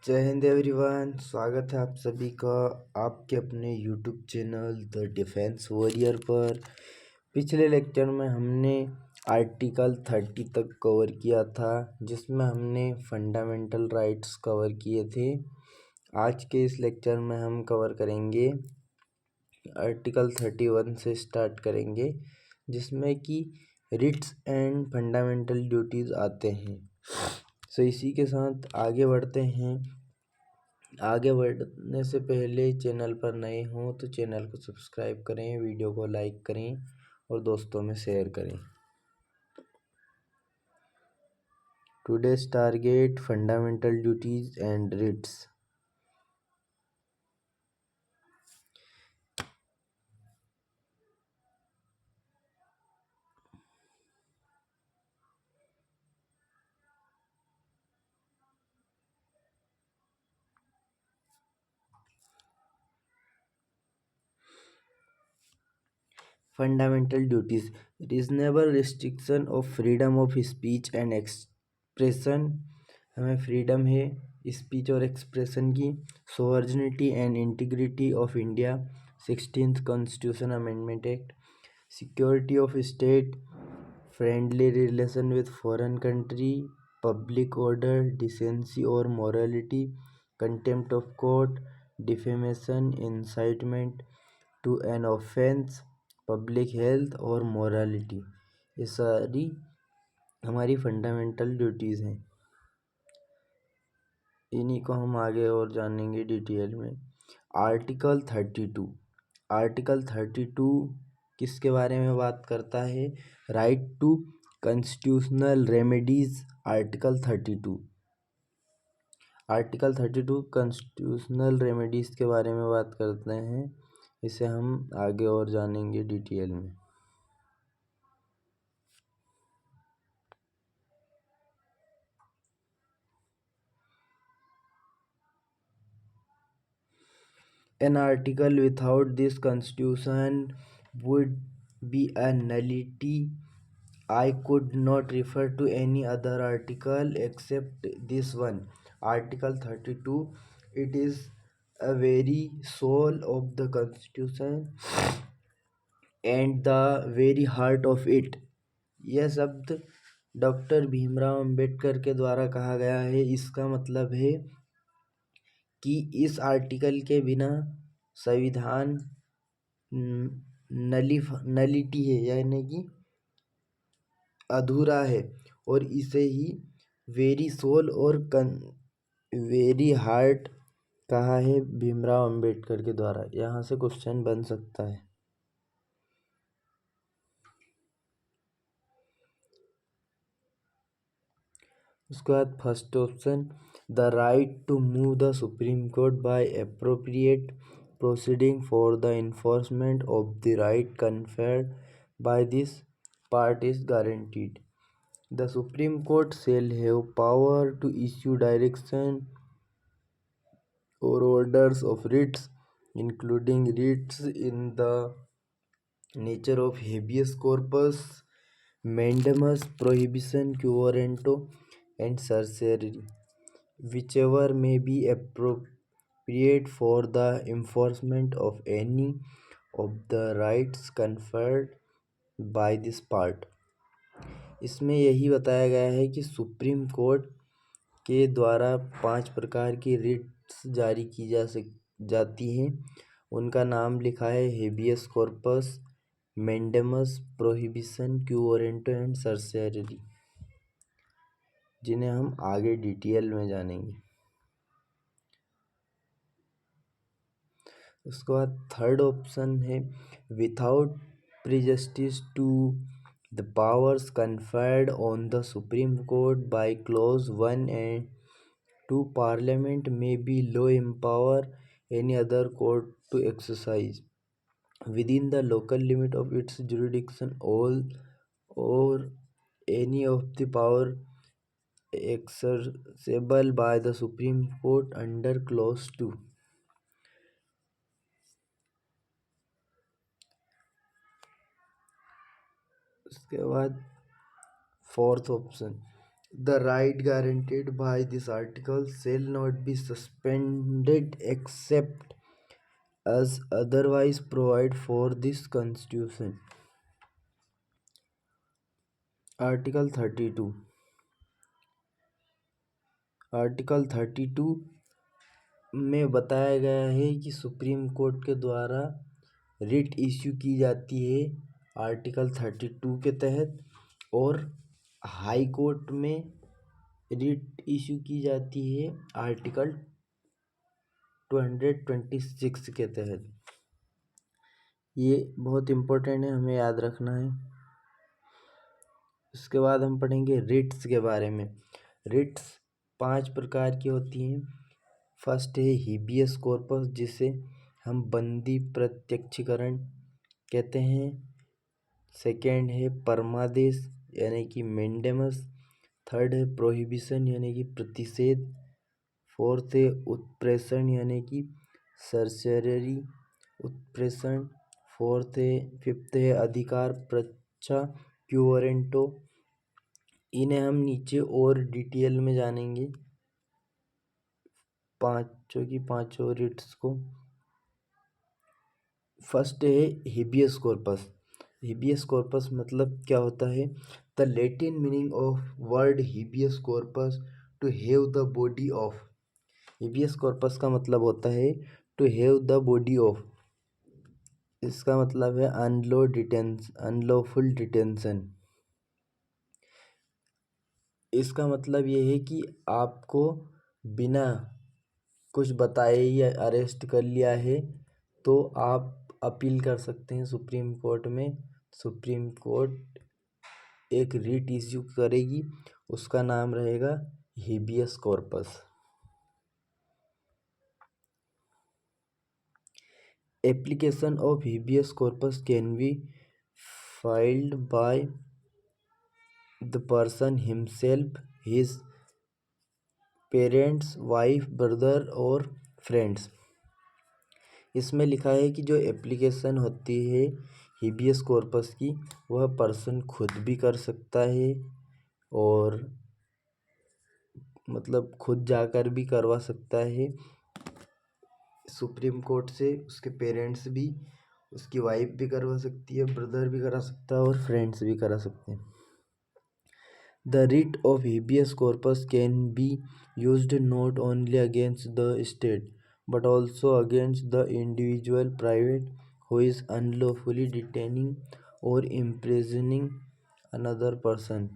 जय हिंद एवरीवन। स्वागत है आप सभी का आपके अपने YouTube channel the defence warrior पर। पिछले लेक्चर में हमने आर्टिकल 30 तक कवर किया था, जिसमें हमने फंडामेंटल राइट्स कवर किए थे। आज के इस लेक्चर में हम कवर करेंगे आर्टिकल 31 से स्टार्ट करेंगे, जिसमें कि रिट्स एंड फंडामेंटल ड्यूटीज़ आते हैं। सो इसी के साथ आगे बढ़ते हैं। आगे बढ़ने से पहले चैनल पर नए हों तो चैनल को सब्सक्राइब करें, वीडियो को लाइक करें और दोस्तों में शेयर करें। Today's target fundamental duties and writs. Fundamental duties, reasonable restriction of freedom of speech and expression. हमें फ्रीडम है स्पीच और एक्सप्रेशन की। Sovereignty and integrity of India, 16th constitution amendment act. Security of state, friendly relation with foreign country, public order, decency और morality, contempt of court, defamation, incitement to an offence, public health और morality. ये सारी हमारी fundamental duties हैं। इन्हीं को हम आगे और जानेंगे डिटेल में। आर्टिकल 32। आर्टिकल 32 किसके बारे में बात करता है? Right to constitutional remedies. Article 32 constitutional remedies के बारे में बात करते हैं। इसे हम आगे और जानेंगे डिटेल में। An article without this constitution would be a nullity. I could not refer to any other article except this one. Article 32. It is a very soul of the constitution and the very heart of it. यह शब्द doctor Bhimrao Ambedkar के द्वारा कहा गया है। इसका मतलब है कि इस आर्टिकल के बिना संविधान नलिटी है, यानी कि अधूरा है, और इसे ही वेरी सोल और वेरी हार्ट कहा है भीमराव अंबेडकर के द्वारा। यहाँ से क्वेश्चन बन सकता है। उसके बाद first option, the right to move the supreme court by appropriate proceeding for the enforcement of the right conferred by this part is guaranteed. The Supreme Court shall have power to issue direction or orders of writs, including writs in the nature of habeas corpus, mandamus, prohibition, quo warranto, and certiorari, whichever may be appropriate for the enforcement of any of the rights conferred by this part. इसमें यही बताया गया है कि supreme court के द्वारा 5 प्रकार की रिट्स जारी की जाती हैं। उनका नाम लिखा है habeas corpus, mandamus, prohibition, quo warranto and certiorari, जिन्हें हम आगे डिटेल में जानेंगे। उसके बाद थर्ड ऑप्शन है, without prejudice to the powers conferred on the supreme court by clause 1 and 2, parliament may by law empower any other court to exercise within the local limit of its jurisdiction all or any of the power exercisable by the Supreme Court under clause 2. उसके बाद fourth option, The right guaranteed by this article shall not be suspended except as otherwise provided for this Constitution. Article 32. Article 32 में बताया गया है कि supreme court के द्वारा writ issue की जाती है आर्टिकल 32 के तहत, और हाई कोर्ट में रिट इश्यू की जाती है आर्टिकल 226 के तहत। ये बहुत इम्पोर्टेंट है, हमें याद रखना है। उसके बाद हम पढ़ेंगे रिट्स के बारे में। रिट्स 5 प्रकार की होती हैं। फर्स्ट है हिबियस कॉर्पस, जिसे हम बंदी प्रत्यक्षीकरण कहते हैं। सेकेंड है परमादेश यानी कि मेंडेमस। थर्ड है प्रोहिबिशन यानी कि प्रतिषेध। फोर्थ है उत्प्रेषण यानी कि सरसरी उत्प्रेषण। फिफ्थ है अधिकार प्रच्छा क्यूरेंटो। इन्हें हम नीचे और डिटेल में जानेंगे, पांचों की पांचों रिट्स को। फर्स्ट है हिबियस कॉर्पस। हिबियस कॉर्पस मतलब क्या होता है? The Latin meaning of word habeas corpus to have the body of. Habeas corpus का मतलब होता है to have the body of. इसका मतलब है अनलॉफुल डिटेंशन। इसका मतलब ये है कि आपको बिना कुछ बताए ही अरेस्ट कर लिया है, तो आप अपील कर सकते हैं सुप्रीम कोर्ट में। सुप्रीम कोर्ट एक रिट इश्यू करेगी, उसका नाम रहेगा habeas corpus. Application of habeas corpus can be filed by the person himself, his parents, wife, brother और फ्रेंड्स। इसमें लिखा है कि जो एप्लीकेशन होती है हिबियस कॉर्पस की, वह पर्सन खुद भी कर सकता है, और मतलब खुद जाकर भी करवा सकता है सुप्रीम कोर्ट से। उसके पेरेंट्स भी, उसकी वाइफ भी करवा सकती है, ब्रदर भी करा सकता है, और फ्रेंड्स भी करा सकते हैं। The writ of habeas corpus can be used not only against the state but also against the individual private who is unlawfully detaining or imprisoning another person.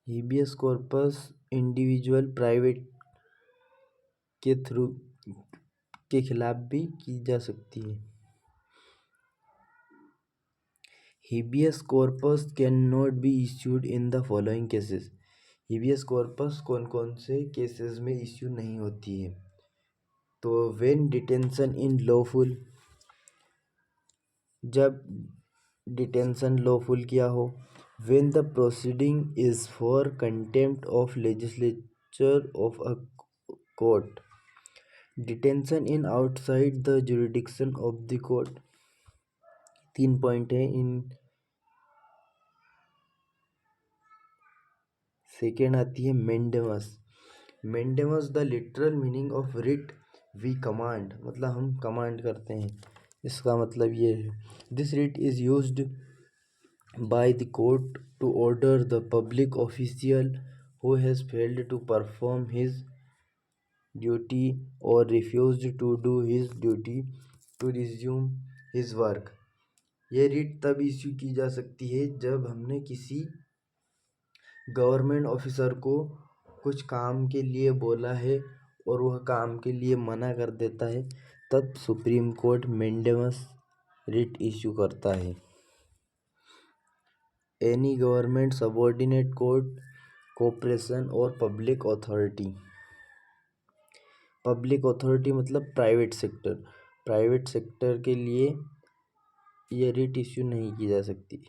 Habeas corpus individual private के खिलाफ भी की जा सकती है। Habeas corpus cannot be issued in the following cases. Habeas corpus कौन कौन से केसेस में इश्यू नहीं होती है? तो when detention in lawful, जब डिटेंशन लॉफुल किया हो। when the proceeding is for contempt of legislature of a court. detention in outside the jurisdiction of the court। 3 point है इन। सेकेंड आती है mandamus. Mandamus the literal meaning of writ we command, मतलब हम command करते हैं। इसका मतलब ये है, this writ is used by the court to order the public official who has failed to perform his duty और refused to do his duty to resume his work. ये रिट तब इश्यू की जा सकती है जब हमने किसी गवर्नमेंट ऑफिसर को कुछ काम के लिए बोला है और वह काम के लिए मना कर देता है, तब सुप्रीम कोर्ट मेंडेमस रिट इश्यू करता है। Any government subordinate court, corporation और पब्लिक अथॉरिटी। पब्लिक अथॉरिटी मतलब प्राइवेट सेक्टर। प्राइवेट सेक्टर के लिए ये रिट इश्यू नहीं की जा सकती।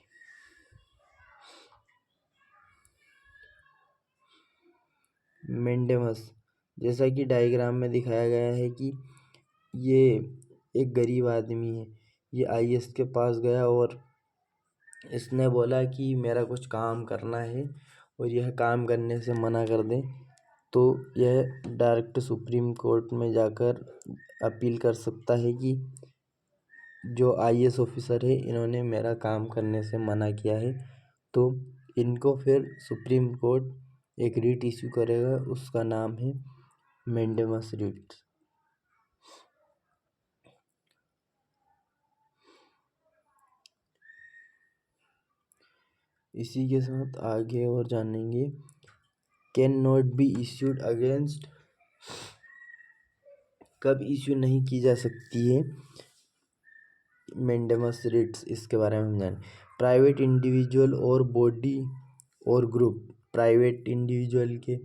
मेंडेमस, जैसा कि डायग्राम में दिखाया गया है कि ये एक गरीब आदमी है, ये आईएएस के पास गया और इसने बोला कि मेरा कुछ काम करना है और यह काम करने से मना कर दे, तो यह डायरेक्ट सुप्रीम कोर्ट में जाकर अपील कर सकता है कि जो IAS ऑफिसर है इन्होंने मेरा काम करने से मना किया है। तो इनको फिर सुप्रीम कोर्ट एक रिट इशू करेगा, उसका नाम है मेंडेमस रिट। इसी के साथ आगे और जानेंगे। Can not be issued against, कब इश्यू नहीं की जा सकती है मेंडेमस रिट्स, इसके बारे में हम जानें। प्राइवेट इंडिविजुअल और बॉडी और ग्रुप, प्राइवेट इंडिविजुअल के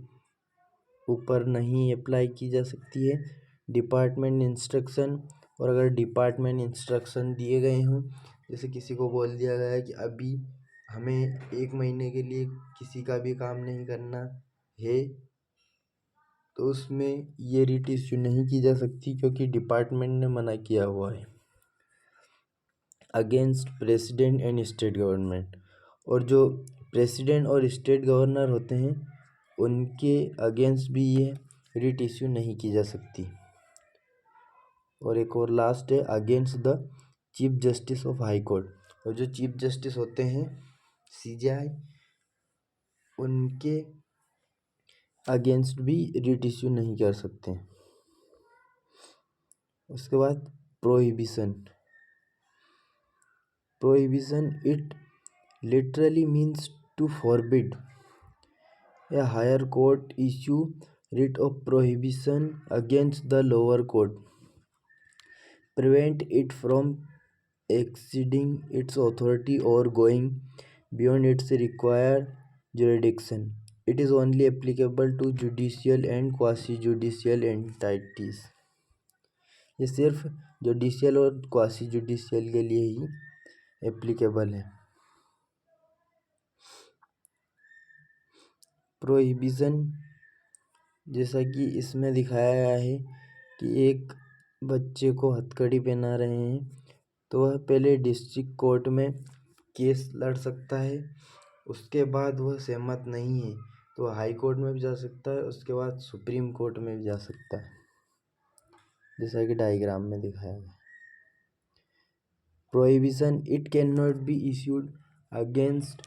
ऊपर नहीं अप्लाई की जा सकती है। डिपार्टमेंट इंस्ट्रक्शन, और अगर डिपार्टमेंट इंस्ट्रक्शन दिए गए हों, जैसे किसी को बोल दिया गया है कि अभी हमें 1 महीने के लिए किसी का भी काम नहीं करना है, तो उसमें ये रिट इश्यू नहीं की जा सकती क्योंकि डिपार्टमेंट ने मना किया हुआ है। Against president and state government, और जो प्रेसिडेंट और स्टेट गवर्नर होते हैं उनके अगेंस्ट भी ये रिट इश्यू नहीं की जा सकती। और एक और लास्ट है, against the chief justice of high court, और जो चीफ जस्टिस होते हैं CJI, उनके अगेंस्ट भी रिट इश्यू नहीं कर सकते। उसके बाद prohibition, it literally means to forbid. A higher court issue writ of prohibition against the lower court, prevent it from exceeding its authority or going beyond its required jurisdiction. It is only applicable to judicial and quasi-judicial entities. ये सिर्फ judicial और quasi judicial के लिए ही applicable है। Prohibition, जैसा कि इसमें दिखाया गया है कि एक बच्चे को हथकड़ी पहना रहे हैं, तो वह पहले डिस्ट्रिक्ट कोर्ट में केस लड़ सकता है, उसके बाद वह सहमत नहीं है तो हाई कोर्ट में भी जा सकता है, उसके बाद सुप्रीम कोर्ट में भी जा सकता है, जैसा कि डायग्राम में दिखाया गया। Prohibition, it can not be issued against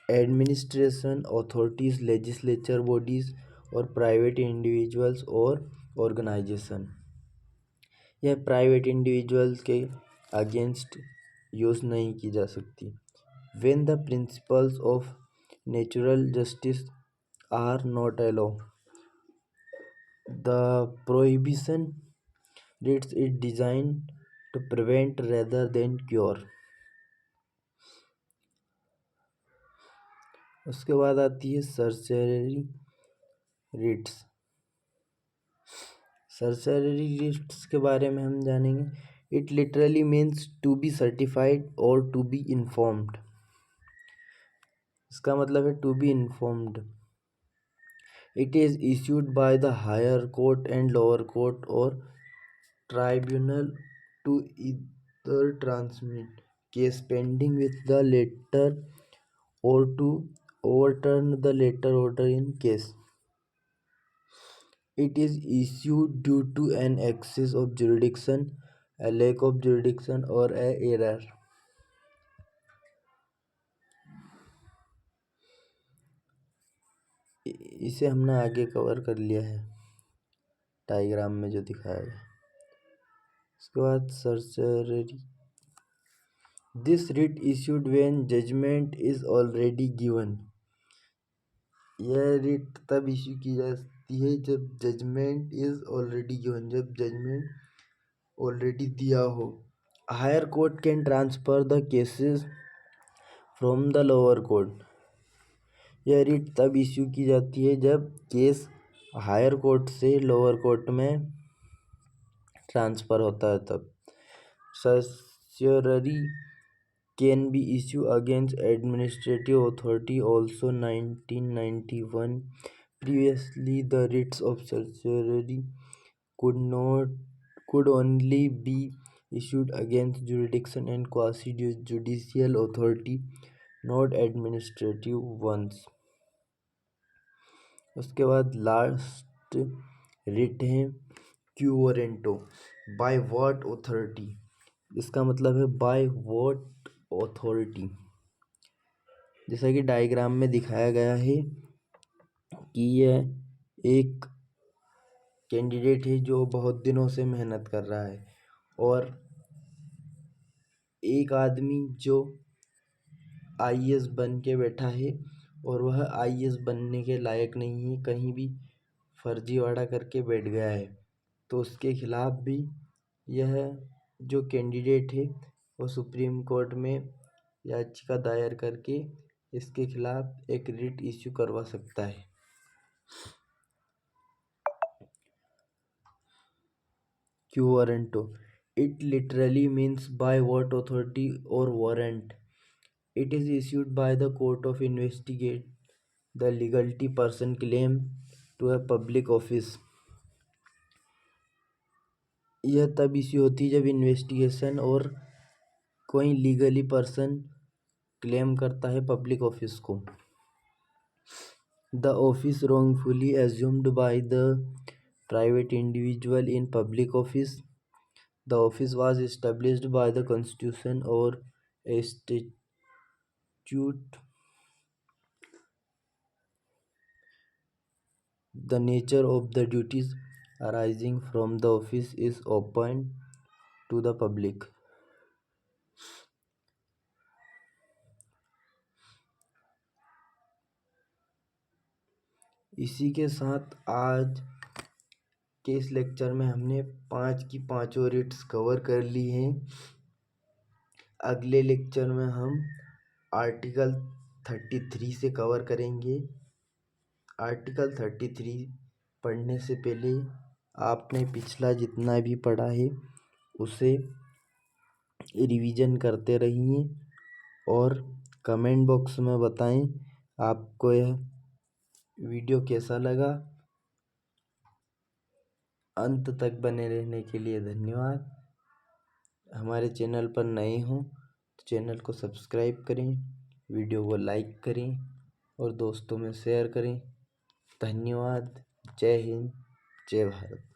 administration authorities, legislature bodies और प्राइवेट इंडिविजुअल्स और ऑर्गेनाइजेशन। यह प्राइवेट इंडिविजुअल्स के अगेंस्ट यूज़ नहीं की जा सकती। When the principles of natural justice are not allow, the prohibition writs is designed to prevent rather than cure. उसके बाद आती है सर्चरी रिट्स। सर्चरी रिट्स के बारे में हम जानेंगे। It literally means to be certified और टू बी इन्फॉर्म्ड। इसका मतलब है to be informed. It is issued by the higher court and lower court और tribunal to either transmit case pending with the latter or to overturn the later order in case it is issued due to an excess of jurisdiction, a lack of jurisdiction or a error. इसे हमने आगे cover कर लिया है diagram में जो दिखाया है। उसके बाद certiorari, this writ issued when judgement is already given. यह रिट तब इश्यू की जाती है जब जजमेंट इज ऑलरेडी गिवन, जब जजमेंट ऑलरेडी दिया हो। Higher court can transfer the cases from the lower court. यह रिट तब इश्यू की जाती है जब केस हायर कोर्ट से लोअर कोर्ट में ट्रांसफ़र होता है तब। Certiorari can be issue against administrative authority also 1991। Previously the Ritz of certiorari could only be issued against jurisdiction and quasi-judicial authority not administrative ones. उसके बाद last writ है quo warranto, by what authority. इसका मतलब है bye what authority. जैसा कि diagram में दिखाया गया है कि यह एक कैंडिडेट है जो बहुत दिनों से मेहनत कर रहा है, और एक आदमी जो आईएएस बन के बैठा है और वह आईएएस बनने के लायक नहीं है, कहीं भी फर्जीवाड़ा करके बैठ गया है, तो उसके खिलाफ भी यह जो कैंडिडेट है वो सुप्रीम कोर्ट में याचिका दायर करके इसके खिलाफ एक रिट इश्यू करवा सकता है। Quo warranto, it literally means by what authority or warrant. It is issued by the court of investigate the legality person claim to a public office. यह तब इश्यू होती है जब इन्वेस्टिगेशन और कोई लीगली पर्सन क्लेम करता है public office को। The office wrongfully assumed by the private individual in public office. The office was established by the constitution or a statute. The nature of the duties arising from the office is open to the public. इसी के साथ आज के इस lecture में हमने 5 की 5 Ritz cover कर ली हैं। अगले लेक्चर में हम आर्टिकल 33 से कवर करेंगे। आर्टिकल 33 पढ़ने से पहले आपने पिछला जितना भी पढ़ा है उसे रिवीजन करते रहिए और कमेंट बॉक्स में बताएं आपको यह वीडियो कैसा लगा। अंत तक बने रहने के लिए धन्यवाद। हमारे चैनल पर नए हों तो चैनल को सब्सक्राइब करें, वीडियो को लाइक करें और दोस्तों में शेयर करें। धन्यवाद। जय हिंद, जय भारत।